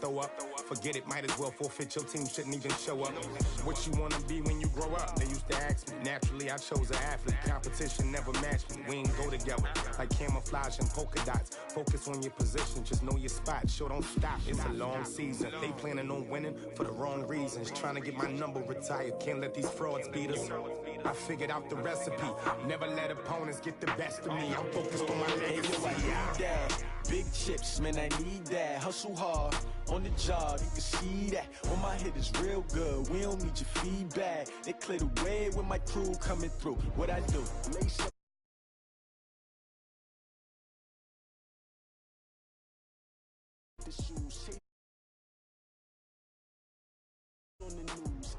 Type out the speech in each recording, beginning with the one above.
throw up. Forget it, might as well forfeit. Your team shouldn't even show up. What you wanna be when you grow up? They used to ask me. Naturally, I chose an athlete. Competition never matched me. We ain't go together like camouflage and polka dots. Focus on your position, just know your spot. Sure, don't stop. It's a long season. They planning on winning for the wrong reasons. Trying to get my number retired. Can't let these frauds beat us. I figured out the recipe. Never let opponents get the best of me. I'm focused on my legacy. Big chips, man, I need that. Hustle hard on the job, you can see that. When my hit is real good, we don't need your feedback. They clear the way with my crew coming through. What I do? Lace up the shoes, on the news.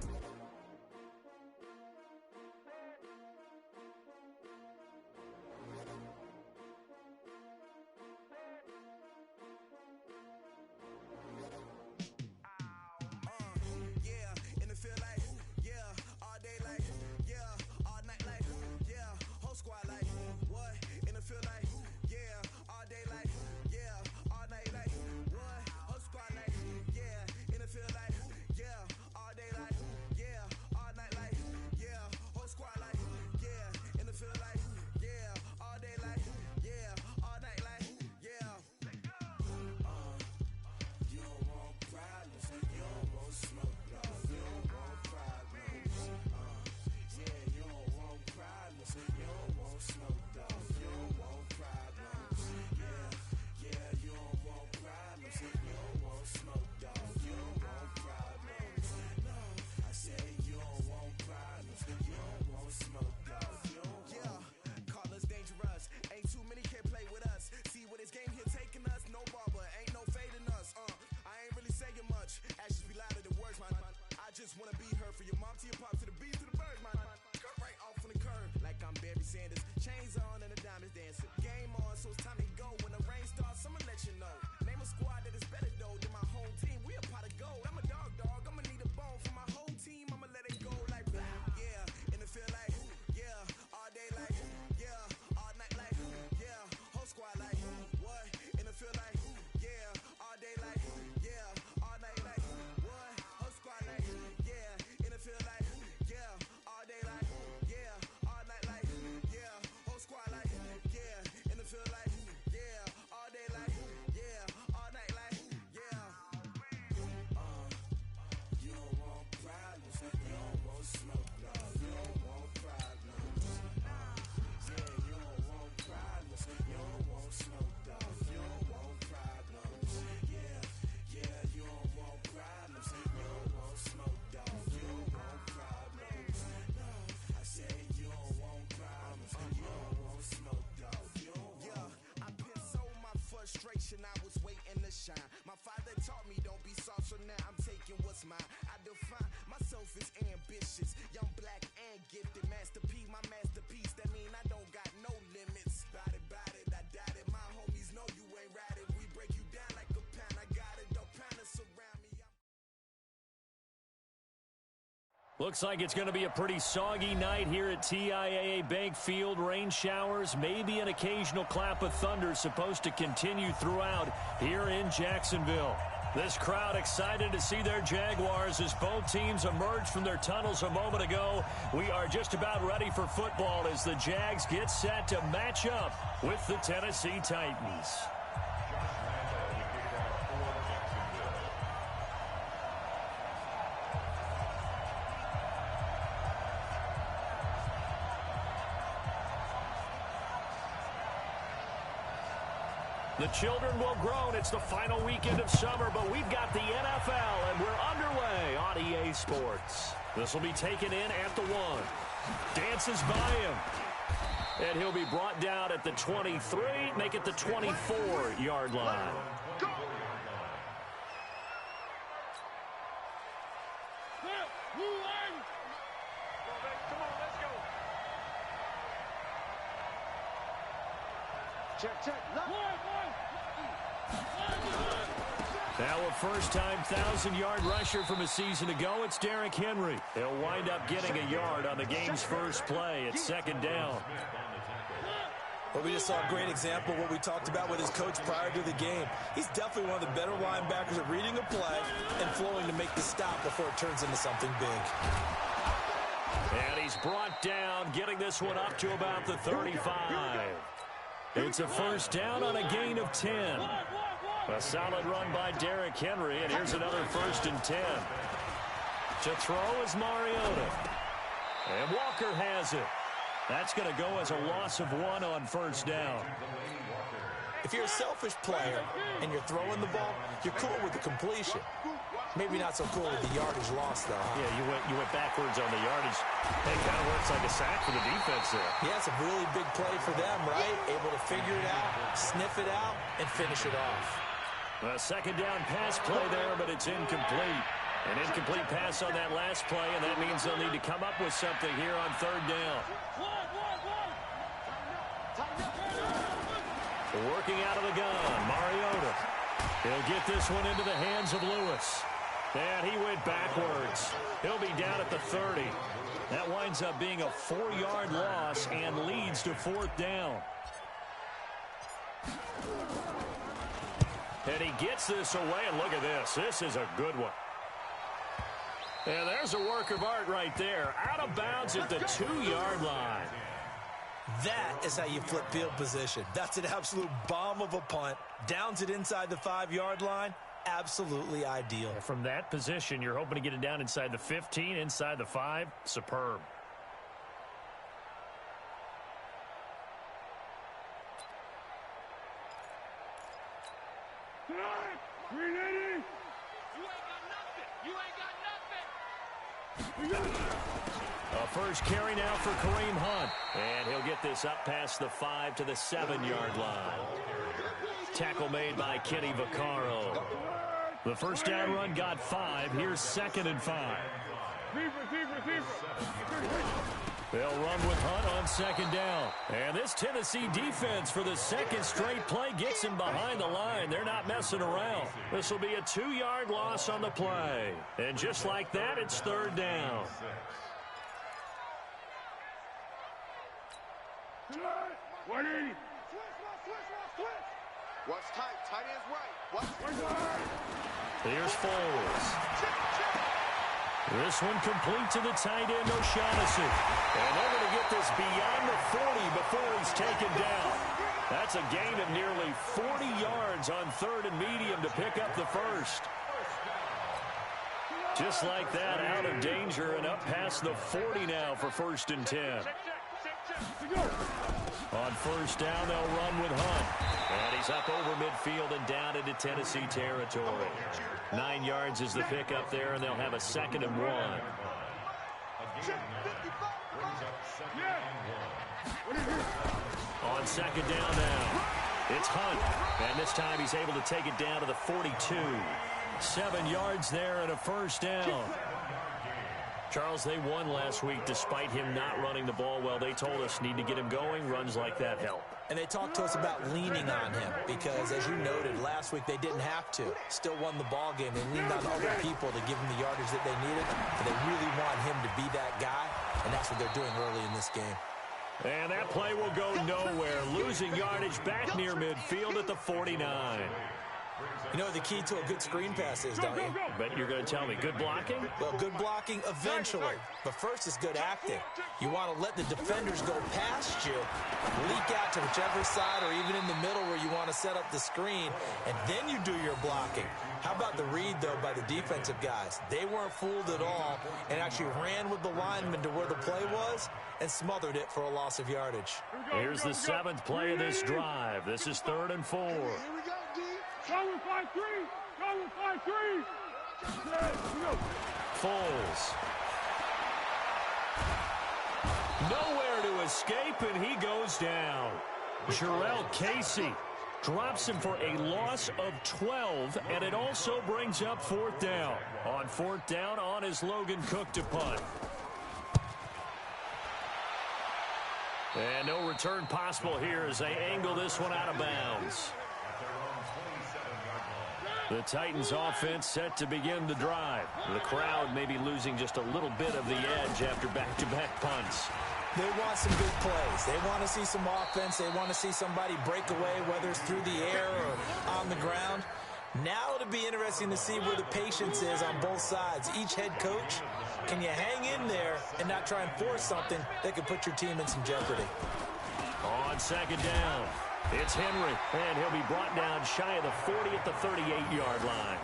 I was waiting to shine. My father taught me don't be soft, so now I'm taking what's mine. I define myself as ambitious, young, black, and gifted. Master P, my masterpiece. That mean I don't got no limits. Bout it, I doubt it. My homies know you ain't ratted. We break you down like a pound. I got it, don't pound us around me. Looks like it's going to be a pretty soggy night here at TIAA Bank Field. Rain showers, maybe an occasional clap of thunder supposed to continue throughout here in Jacksonville. This crowd excited to see their Jaguars as both teams emerged from their tunnels a moment ago. We are just about ready for football as the Jags get set to match up with the Tennessee Titans. The children will groan. It's the final weekend of summer, but we've got the NFL, and we're underway on EA Sports. This will be taken in at the 1. Dances by him. And he'll be brought down at the 23, make it the 24-yard line. Check. Now a first-time 1,000-yard rusher from a season ago, it's Derrick Henry. He'll wind up getting a yard on the game's first play. It's second down. Well, we just saw a great example of what we talked about with his coach prior to the game. He's definitely one of the better linebackers at reading a play and flowing to make the stop before it turns into something big. And he's brought down, getting this one up to about the 35. It's a first down on a gain of 10. A solid run by Derrick Henry, and here's another 1st and 10. To throw is Mariota. And Walker has it. That's going to go as a loss of 1 on 1st down. If you're a selfish player and you're throwing the ball, you're cool with the completion. Maybe not so cool with the yardage loss, though, huh? Yeah, you went backwards on the yardage. It kind of works like a sack for the defense there. Yeah, it's a really big play for them, right? Able to figure it out, sniff it out, and finish it off. A 2nd down pass play there, but it's incomplete. An incomplete pass on that last play, and that means they'll need to come up with something here on 3rd down. Working out of the gun, Mariota. He'll get this one into the hands of Lewis. And he went backwards. He'll be down at the 30. That winds up being a 4-yard loss and leads to 4th down. And he gets this away, and look at this. This is a good one. And there's a work of art right there. Out of bounds at the 2-yard line. That is how you flip field position. That's an absolute bomb of a punt. Downs it inside the 5-yard line. Absolutely ideal. From that position, you're hoping to get it down inside the 15, inside the 5. Superb. A first carry now for Kareem Hunt. And he'll get this up past the 5 to the 7-yard line. Tackle made by Kenny Vaccaro. The first down run got 5. Here's 2nd and 5. They'll run with Hunt on 2nd down. And this Tennessee defense for the 2nd straight play gets him behind the line. They're not messing around. This will be a 2-yard loss on the play. And just like that, it's 3rd down. Watch tight. Tight end's right. Here's Foles. This one complete to the tight end, O'Shaughnessy. And they're going to get this beyond the 40 before he's taken down. That's a gain of nearly 40 yards on 3rd and medium to pick up the first. Just like that, out of danger and up past the 40 now for 1st and 10. On 1st down, they'll run with Hunt. And he's up over midfield and down into Tennessee territory. 9 yards is the pickup there, and they'll have a 2nd and 1. On 2nd down now, it's Hunt. And this time he's able to take it down to the 42. 7 yards there and a first down. Charles, they won last week despite him not running the ball well. They told us need to get him going. Runs like that help. And they talked to us about leaning on him because, as you noted, last week they didn't have to. Still won the ball game. They leaned on other people to give him the yardage that they needed. But they really want him to be that guy, and that's what they're doing early in this game. And that play will go nowhere. Losing yardage back near midfield at the 49. You know the key to a good screen pass is, don't you? But you're going to tell me, good blocking? Well, good blocking eventually. But first is good acting. You want to let the defenders go past you, leak out to whichever side or even in the middle where you want to set up the screen, and then you do your blocking. How about the read, though, by the defensive guys? They weren't fooled at all and actually ran with the lineman to where the play was and smothered it for a loss of yardage. Here's the 7th play of this drive. This is 3rd and 4. Foles. Nowhere to escape, and he goes down. Jarrell Casey drops him for a loss of 12, and it also brings up 4th down. On 4th down, on is Logan Cook to punt. And no return possible here as they angle this one out of bounds. The Titans offense set to begin the drive. The crowd may be losing just a little bit of the edge after back-to-back punts. They want some big plays. They want to see some offense. They want to see somebody break away, whether it's through the air or on the ground. Now it'll be interesting to see where the patience is on both sides. Each head coach, can you hang in there and not try and force something that could put your team in some jeopardy? On second down, it's Henry, and he'll be brought down shy of the 40 at the 38-yard line.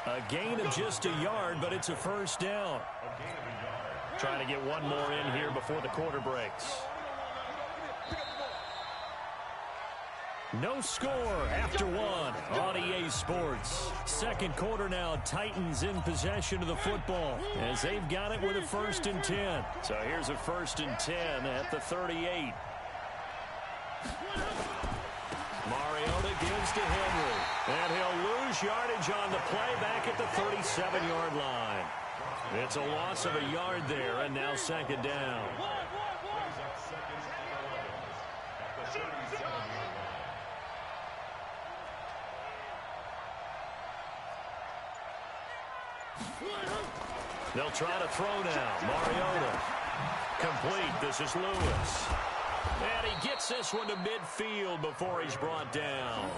A gain of just a yard, but it's a first down. Trying to get one more in here before the quarter breaks. No score after one on EA Sports. Second quarter now, Titans in possession of the football as they've got it with a 1st and 10. So here's a 1st and 10 at the 38. Mariota gives to Henry, and he'll lose yardage on the play back at the 37-yard line. It's a loss of a yard there, and now second down. They'll try to throw now. Mariota. Complete. This is Lewis. And he gets this one to midfield before he's brought down.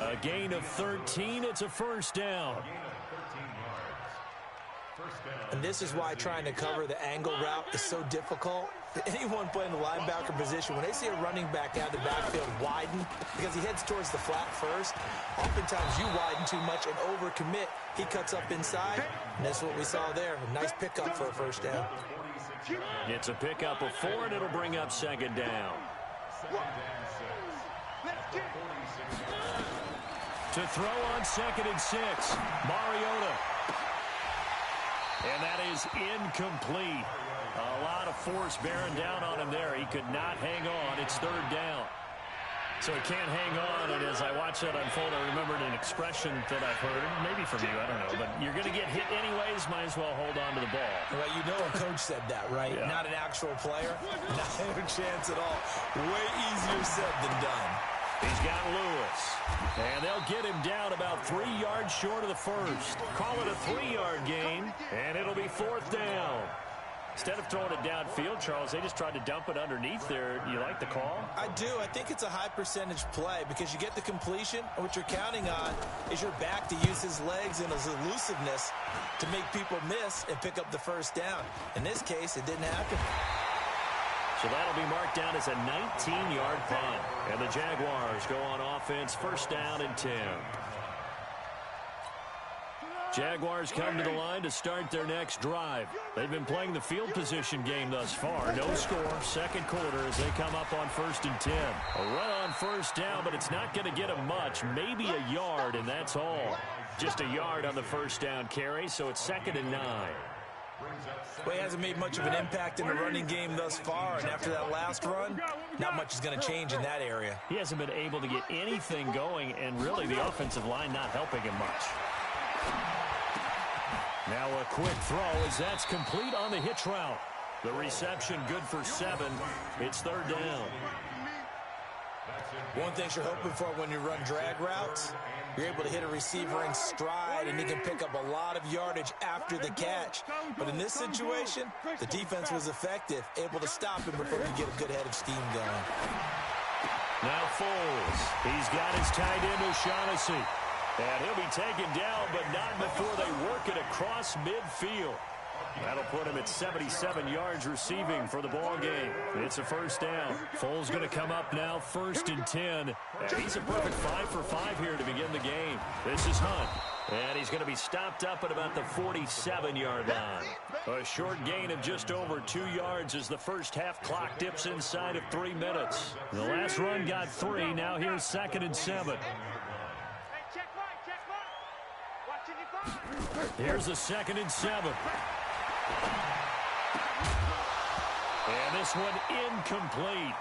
A gain of 13. It's a first down. And this is why trying to cover the angle route is so difficult. Anyone playing the linebacker position, when they see a running back out of the backfield widen, because he heads towards the flat first, oftentimes you widen too much and overcommit. He cuts up inside, and that's what we saw there. A nice pickup for a first down. It's a pickup of 4, and it'll bring up second down. To throw on 2nd and 6, Mariota. And that is incomplete. A lot of force bearing down on him there. He could not hang on. It's 3rd down. So he can't hang on, and as I watch that unfold, I remembered an expression that I've heard, maybe from you, I don't know, but you're going to get hit anyways, might as well hold on to the ball. Well, you know a coach said that, right? Yeah. Not an actual player. Not a chance at all. Way easier said than done. He's got Lewis, and they'll get him down about 3 yards short of the first. Call it a 3-yard gain, and it'll be 4th down. Instead of throwing it downfield, Charles, they just tried to dump it underneath there. You like the call? I do. I think it's a high percentage play because you get the completion, and what you're counting on is your back to use his legs and his elusiveness to make people miss and pick up the first down. In this case, it didn't happen. So that'll be marked down as a 19-yard punt. And the Jaguars go on offense, 1st down and 10. Jaguars come to the line to start their next drive. They've been playing the field position game thus far. No score, second quarter as they come up on 1st and 10. A run on 1st down, but it's not going to get them much. Maybe a yard, and that's all. Just a yard on the 1st down carry, so it's 2nd and 9. Well, he hasn't made much of an impact in the running game thus far, and after that last run, not much is going to change in that area. He hasn't been able to get anything going, and really the offensive line not helping him much. Now a quick throw as that's complete on the hitch route. The reception good for 7. It's 3rd down. One thing you're hoping for when you run drag routes, you're able to hit a receiver in stride, and he can pick up a lot of yardage after the catch. But in this situation, the defense was effective, able to stop him before he get a good head of steam going. Now Foles. He's got his tight end O'Shaughnessy. And he'll be taken down, but not before they work it across midfield. That'll put him at 77 yards receiving for the ball game. It's a 1st down. Foles going to come up now, 1st and 10. And he's a perfect 5 for 5 here to begin the game. This is Hunt. And he's going to be stopped up at about the 47-yard line. A short gain of just over 2 yards as the first half clock dips inside of 3 minutes. The last run got 3. Now here's 2nd and 7. Here's the 2nd and 7. And this one incomplete.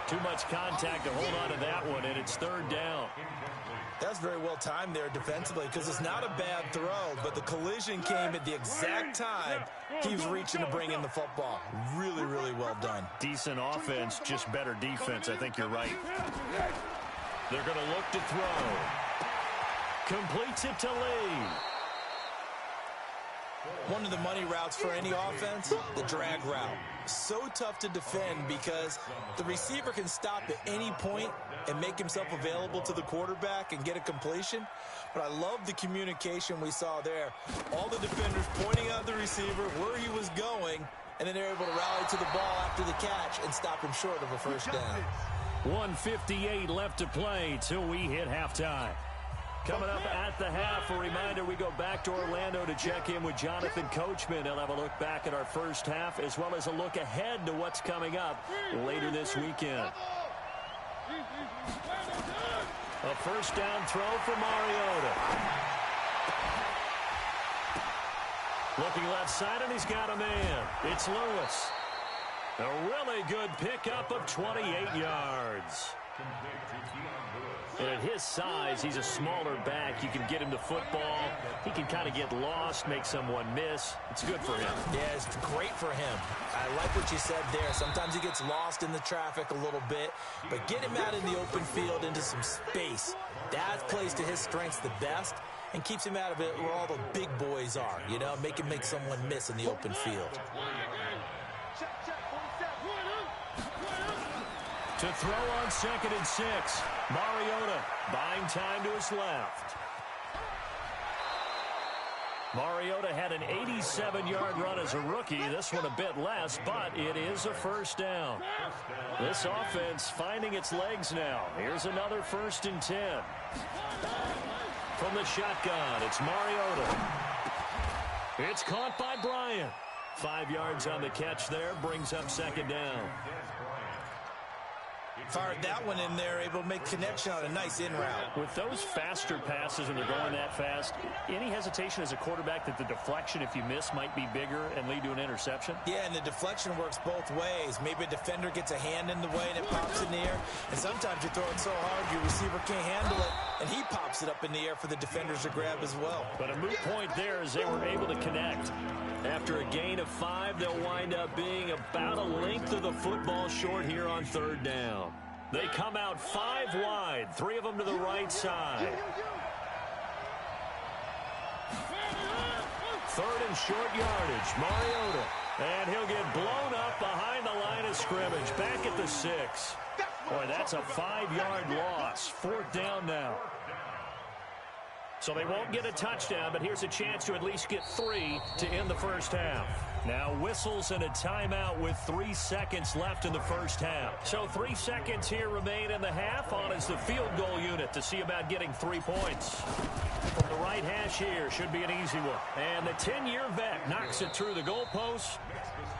Too much contact to hold on to that one, and it's 3rd down. That's very well timed there defensively because it's not a bad throw, but the collision came at the exact time he was reaching to bring in the football. Really, really well done. Decent offense, just better defense. I think you're right. They're going to look to throw. Completes it to Lee. One of the money routes for any offense, the drag route. So tough to defend because the receiver can stop at any point and make himself available to the quarterback and get a completion. But I love the communication we saw there. All the defenders pointing out the receiver where he was going, and then they're able to rally to the ball after the catch and stop him short of a first down. 1:58 left to play till we hit halftime. Coming up at the half, a reminder, we go back to Orlando to check in with Jonathan Coachman. He'll have a look back at our first half as well as a look ahead to what's coming up later this weekend. A first down throw for Mariota. Looking left side, and he's got a man. It's Lewis. A really good pickup of 28 yards. And at his size, he's a smaller back. You can get him to football. He can kind of get lost, make someone miss. It's good for him. Yeah, it's great for him. I like what you said there. Sometimes he gets lost in the traffic a little bit, but get him out in the open field into some space. That plays to his strengths the best and keeps him out of it where all the big boys are, you know, make him make someone miss in the open field. To throw on 2nd and 6. Mariota buying time to his left. Mariota had an 87-yard run as a rookie. This one a bit less, but it is a first down. This offense finding its legs now. Here's another 1st and 10. From the shotgun, it's Mariota. It's caught by Bryant. 5 yards on the catch there, brings up 2nd down. Fired that one in there, able to make connection on a nice in route. With those faster passes when they're going that fast, any hesitation as a quarterback that the deflection, if you miss, might be bigger and lead to an interception? Yeah, and the deflection works both ways. Maybe a defender gets a hand in the way and it pops in the air. And sometimes you throw it so hard your receiver can't handle it, and he pops it up in the air for the defenders to grab as well. But a moot point there as they were able to connect. After a gain of 5, they'll wind up being about a length of the football short here on 3rd down. They come out 5 wide, 3 of them to the right side. 3rd and short yardage, Mariota. And he'll get blown up behind the line of scrimmage, back at the 6. Boy, that's a 5-yard loss. 4th down now. So they won't get a touchdown, but here's a chance to at least get 3 to end the first half. Now whistles and a timeout with 3 seconds left in the first half. So 3 seconds here remain in the half. On is the field goal unit to see about getting 3 points. From the right hash here, should be an easy one. And the 10-year vet knocks it through the goalpost.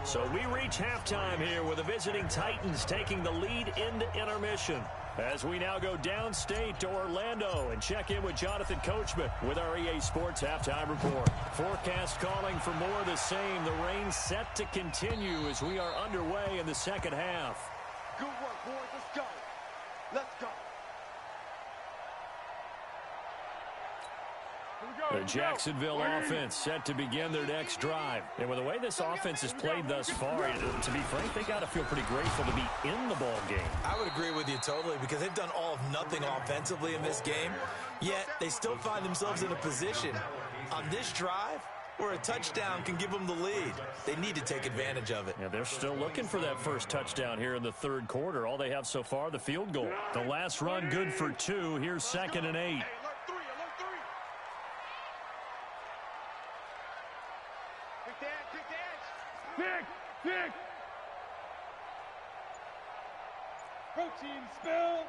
So we reach halftime here with the visiting Titans taking the lead into intermission. As we now go downstate to Orlando and check in with Jonathan Coachman with our EA Sports Halftime Report. Forecast calling for more of the same. The rain set to continue as we are underway in the second half. Good work, boys. Let's go. Let's go. The Jacksonville offense set to begin their next drive. And with the way this offense has played thus far, to be frank, they got to feel pretty grateful to be in the ball game. I would agree with you totally because they've done all of nothing offensively in this game, yet they still find themselves in a position on this drive where a touchdown can give them the lead. They need to take advantage of it. Yeah, they're still looking for that first touchdown here in the 3rd quarter. All they have so far, the field goal. The last run good for 2. Here's 2nd and 8. Pick. Protein spill.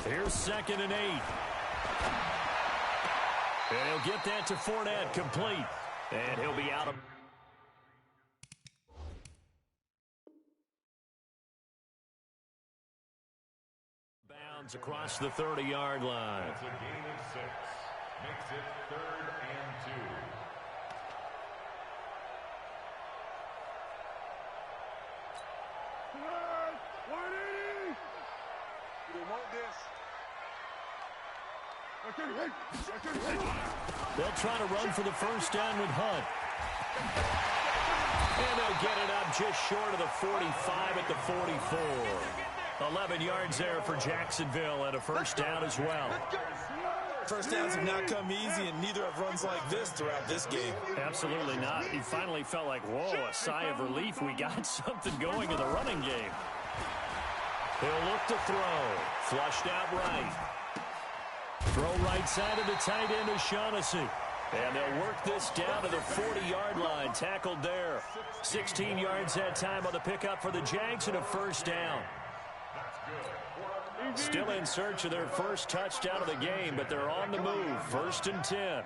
Here's 2nd and 8. And he'll get that to Fournette complete. And he'll be out of bounds across the 30-yard line. That's a gain of 6. Makes it 3rd and 2. They'll try to run for the first down with Hunt. And they'll get it up just short of the 45 at the 44. 11 yards there for Jacksonville and a first down as well. First downs have not come easy, and neither have runs like this throughout this game. Absolutely not. He finally felt like, whoa, a sigh of relief. We got something going in the running game. He'll look to throw. Flushed out right. Throw right side of the tight end O'Shaughnessy. And they'll work this down to the 40-yard line. Tackled there. 16 yards that time on the pickup for the Jags and a first down. Still in search of their first touchdown of the game, but they're on the move. 1st and 10.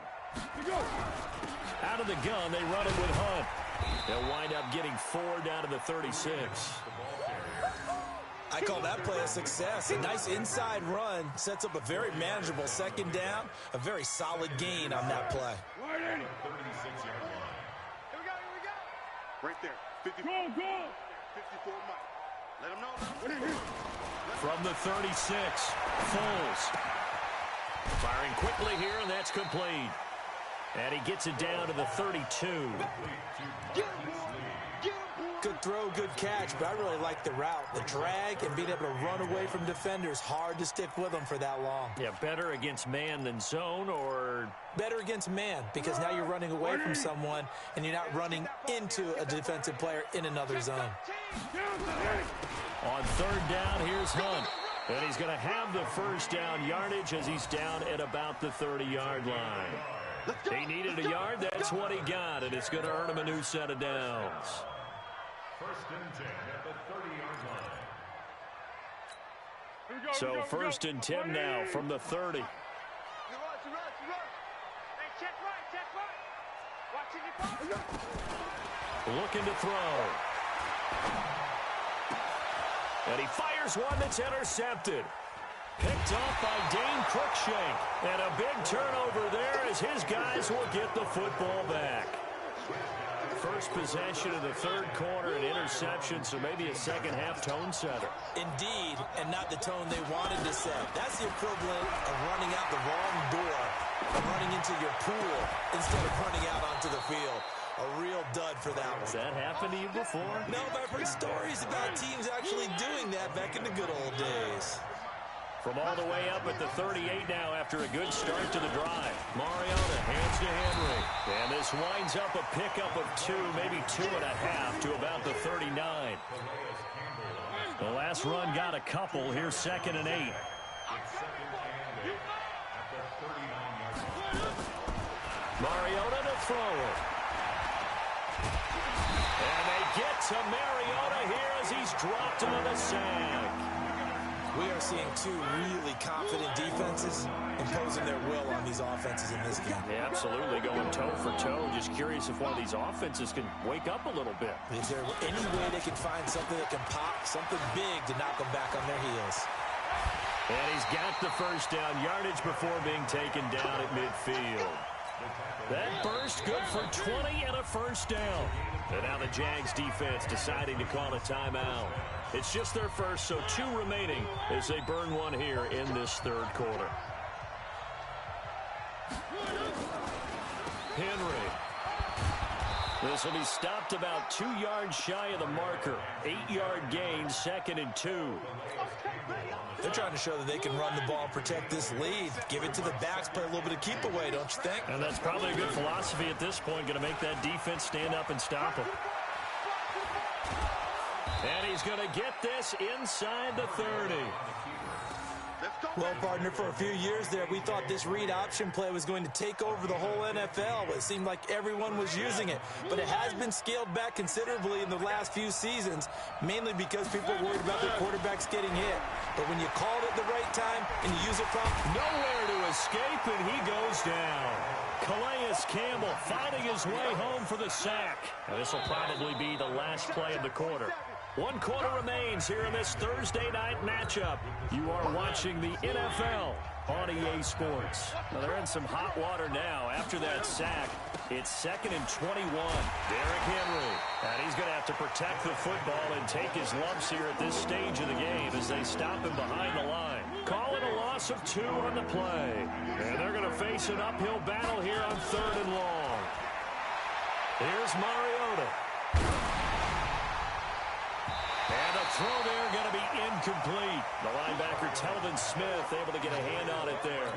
Out of the gun, they run it with Hunt. They'll wind up getting 4 down to the 36. I call that play a success. A nice inside run sets up a very manageable second down. A very solid gain on that play. 36-yard line. Here we go. Right there. 54. Go. 54 Mike. Let him know. From the 36, Foles. Firing quickly here, and that's complete. And he gets it down to the 32. Good throw, good catch, but I really like the route. The drag and being able to run away from defenders. Hard to stick with them for that long. Yeah, better against man than zone, or... Better against man, because now you're running away from someone and you're not running into a defensive player in another zone. On 3rd down, here's Hunt. And he's going to have the first down yardage as he's down at about the 30-yard line. He needed a yard. That's what he got, and it's going to earn him a new set of downs. 1st and 10 at the 30-yard line. So 1st and 10 now from the 30. Hey, check right. Watch it. Looking to throw. And he fires one that's intercepted. Picked off by Dane Cruikshank. And a big turnover there as his guys will get the football back. First possession of the 3rd quarter, an interception, so maybe a second-half tone setter. Indeed, and not the tone they wanted to set. That's the equivalent of running out the wrong door and running into your pool instead of running out onto the field. A real dud for that one. Has that happened to you before? No, but I've heard stories about teams actually doing that back in the good old days. From all the way up at the 38 now after a good start to the drive. Mariota hands to Henry. And this winds up a pickup of 2, maybe 2.5 to about the 39. The last run got a couple. Here's 2nd and 8. Mariota to throw it. And they get to Mariota here as he's dropped on a sack. We are seeing 2 really confident defenses imposing their will on these offenses in this game. Yeah, absolutely, going toe for toe. Just curious if one of these offenses can wake up a little bit. Is there any way they can find something that can pop, something big to knock them back on their heels? And he's got the first down yardage before being taken down at midfield. That burst good for 20 and a first down. And now the Jags defense deciding to call a timeout. It's just their first, so 2 remaining as they burn one here in this 3rd quarter. Henry. This will be stopped about 2 yards shy of the marker. 8-yard gain, 2nd and 2. They're trying to show that they can run the ball and protect this lead. Give it to the backs, play a little bit of keep away, don't you think? And that's probably a good philosophy at this point, going to make that defense stand up and stop him. And he's going to get this inside the 30. Well, partner, for a few years there, we thought this read option play was going to take over the whole NFL. It seemed like everyone was using it. But it has been scaled back considerably in the last few seasons, mainly because people are worried about their quarterbacks getting hit. But when you call it at the right time and you use it properly, nowhere to escape, and he goes down. Calais Campbell finding his way home for the sack. Now, this will probably be the last play of the quarter. 1 quarter remains here in this Thursday night matchup. You are watching the NFL on EA Sports. Well, they're in some hot water now after that sack. It's 2nd and 21. Derrick Henry. And he's going to have to protect the football and take his lumps here at this stage of the game as they stop him behind the line. Calling a loss of 2 on the play. And they're going to face an uphill battle here on 3rd and long. Here's Mariota. And the throw there going to be incomplete. The linebacker, Telvin Smith, able to get a hand on it there.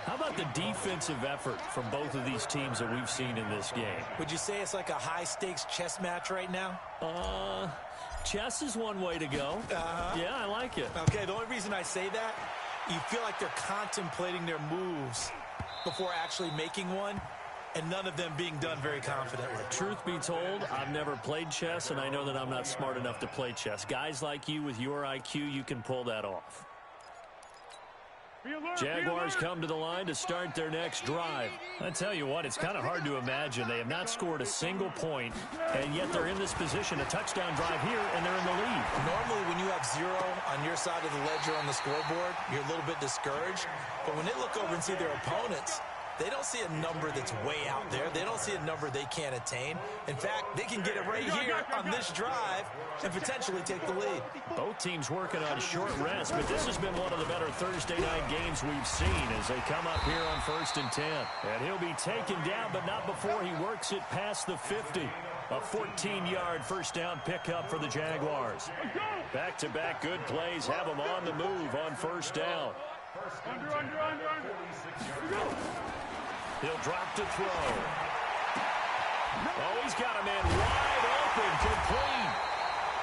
How about the defensive effort from both of these teams that we've seen in this game? Would you say it's like a high-stakes chess match right now? Chess is one way to go. Yeah, I like it. Okay, the only reason I say that, you feel like they're contemplating their moves before actually making one, and none of them being done very confidently. Truth be told, I've never played chess, and I know that I'm not smart enough to play chess. Guys like you with your IQ, you can pull that off. Jaguars come to the line to start their next drive. I tell you what, it's kind of hard to imagine. They have not scored a single point, and yet they're in this position, a touchdown drive here, and they're in the lead. Normally, when you have 0 on your side of the ledger on the scoreboard, you're a little bit discouraged. But when they look over and see their opponents, they don't see a number that's way out there. They don't see a number they can't attain. In fact, they can get it right here on this drive and potentially take the lead. Both teams working on short rest, but this has been one of the better Thursday night games we've seen as they come up here on 1st and 10. And he'll be taken down, but not before he works it past the 50. A 14-yard first down pickup for the Jaguars. Back-to-back good plays have them on the move on first down. He'll drop to throw. Oh, he's got a man wide open, complete.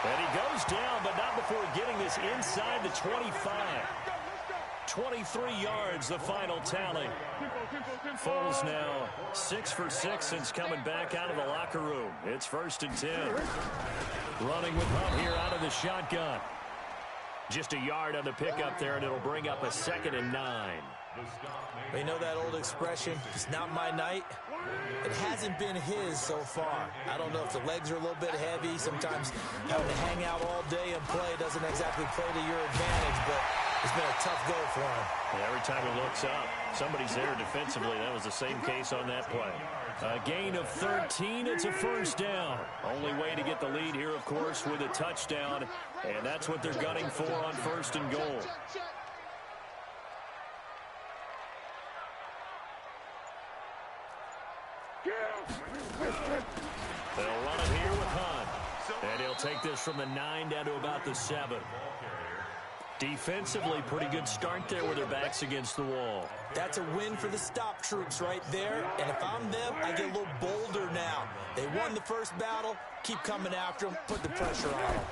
And he goes down, but not before getting this inside the 25. 23 yards, the final tally. Foles now 6 for 6 since coming back out of the locker room. It's 1st and 10. Running with Hunt here out of the shotgun. Just a yard on the pickup there, and it'll bring up a 2nd and 9. You know that old expression, it's not my night? It hasn't been his so far. I don't know if the legs are a little bit heavy. Sometimes having to hang out all day and play doesn't exactly play to your advantage, but it's been a tough go for him. Yeah, every time he looks up, somebody's there defensively. That was the same case on that play. A gain of 13, it's a first down. Only way to get the lead here, of course, with a touchdown, and that's what they're gunning for on 1st and goal. They'll run it here with Hunt. And he'll take this from the 9 down to about the 7. Defensively, pretty good start there with their backs against the wall. That's a win for the stop troops right there. And if I'm them, I get a little bolder now. They won the first battle. Keep coming after them. Put the pressure on them.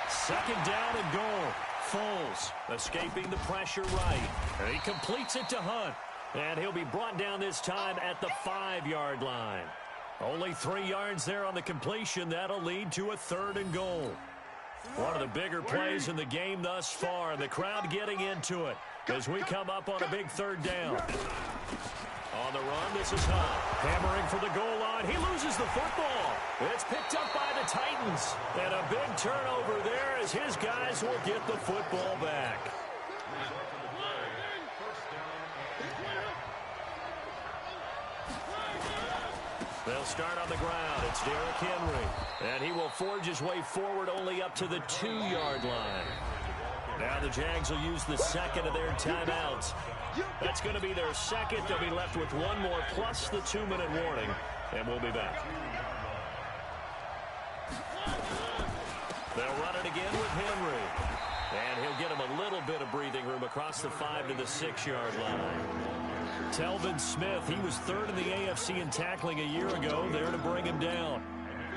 2nd down and goal. Foles escaping the pressure right. And he completes it to Hunt. And he'll be brought down this time at the 5-yard line. Only 3 yards there on the completion. That'll lead to a 3rd and goal. One of the bigger plays in the game thus far. And the crowd getting into it as we come up on a big 3rd down. On the run, this is Hunt. Hammering for the goal line. He loses the football. It's picked up by the Titans. And a big turnover there as his guys will get the football back. They'll start on the ground. It's Derrick Henry. And he will forge his way forward only up to the 2-yard line. Now the Jags will use the 2nd of their timeouts. That's going to be their 2nd. They'll be left with 1 more plus the 2-minute warning. And we'll be back. They'll run it again with Henry. And he'll get him a little bit of breathing room across the 5 to the 6-yard line. Telvin Smith, he was 3rd in the AFC in tackling a year ago, there to bring him down.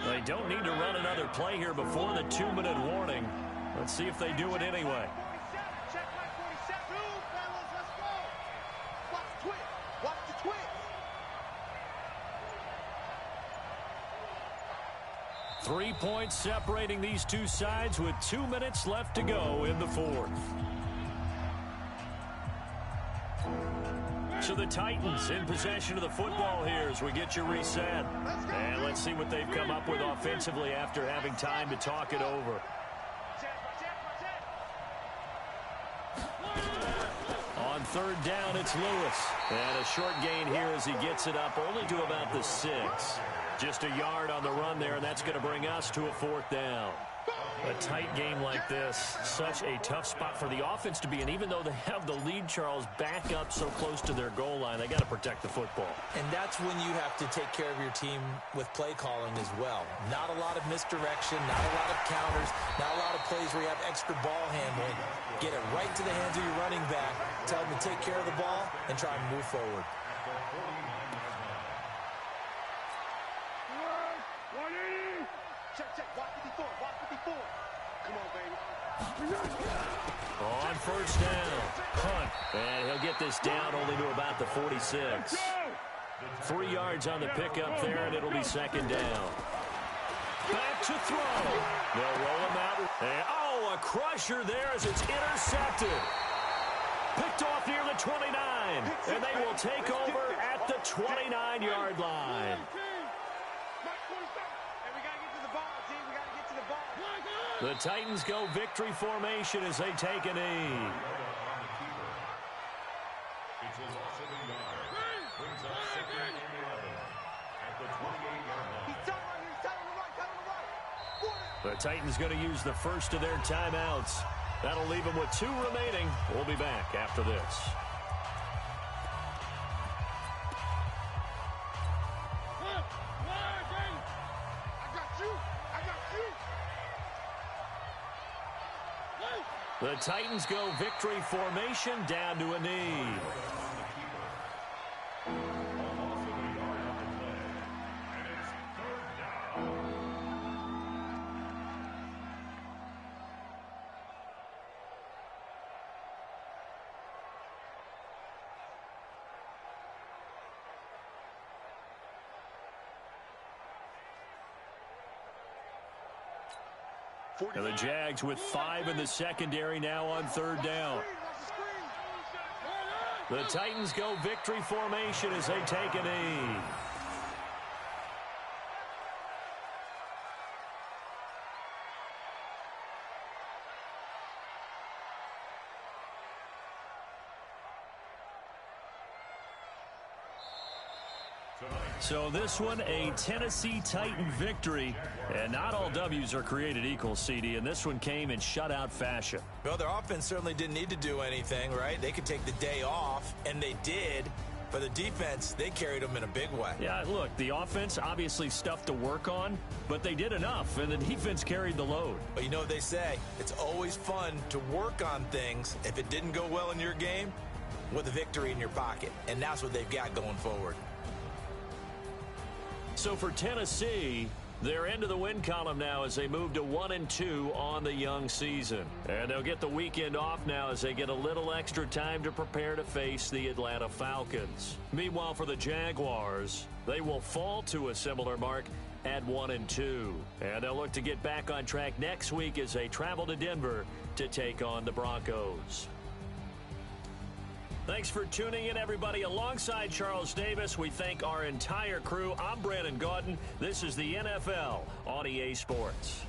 They don't need to run another play here before the 2-minute warning. Let's see if they do it anyway. Check my 47. Move, fellas, let's go. Watch the twitch. Watch the twitch. 3 points separating these two sides with 2 minutes left to go in the 4th. So the Titans in possession of the football here as we get you reset. And let's see what they've come up with offensively after having time to talk it over. On 3rd down, it's Lewis. And a short gain here as he gets it up only to about the 6. Just a yard on the run there, and that's going to bring us to a 4th down. A tight game like this, such a tough spot for the offense to be in. Even though they have the lead, Charles, back up so close to their goal line, they got to protect the football. And that's when you have to take care of your team with play calling as well. Not a lot of misdirection, not a lot of counters, not a lot of plays where you have extra ball handling. Get it right to the hands of your running back, tell them to take care of the ball, and try and move forward. Check, watch 54, watch 54. Come on, baby. On first down, punt, and he'll get this down only to about the 46. 3 yards on the pickup there, and it'll be second down. Back to throw. They'll roll him out. And, a crusher there as it's intercepted. Picked off near the 29, and they will take over at the 29-yard line. The Titans go victory formation as they take a knee. The Titans going to use the first of their timeouts. That'll leave them with 2 remaining. We'll be back after this. The Titans go victory formation down to a knee. And the Jags with 5 in the secondary now on third down. The Titans go victory formation as they take a knee. So this one, a Tennessee Titan victory. And not all W's are created equal, CD, and this one came in shutout fashion. Well, their offense certainly didn't need to do anything, right? They could take the day off, and they did. For the defense, they carried them in a big way. Yeah, look, the offense obviously stuff to work on, but they did enough, and the defense carried the load. But you know what they say, it's always fun to work on things if it didn't go well in your game with a victory in your pocket, and that's what they've got going forward. So for Tennessee, they're into the win column now as they move to 1-2 on the young season. And they'll get the weekend off now as they get a little extra time to prepare to face the Atlanta Falcons. Meanwhile, for the Jaguars, they will fall to a similar mark at 1-2. And they'll look to get back on track next week as they travel to Denver to take on the Broncos. Thanks for tuning in, everybody. Alongside Charles Davis, we thank our entire crew. I'm Brandon Gaudin. This is the NFL on EA Sports.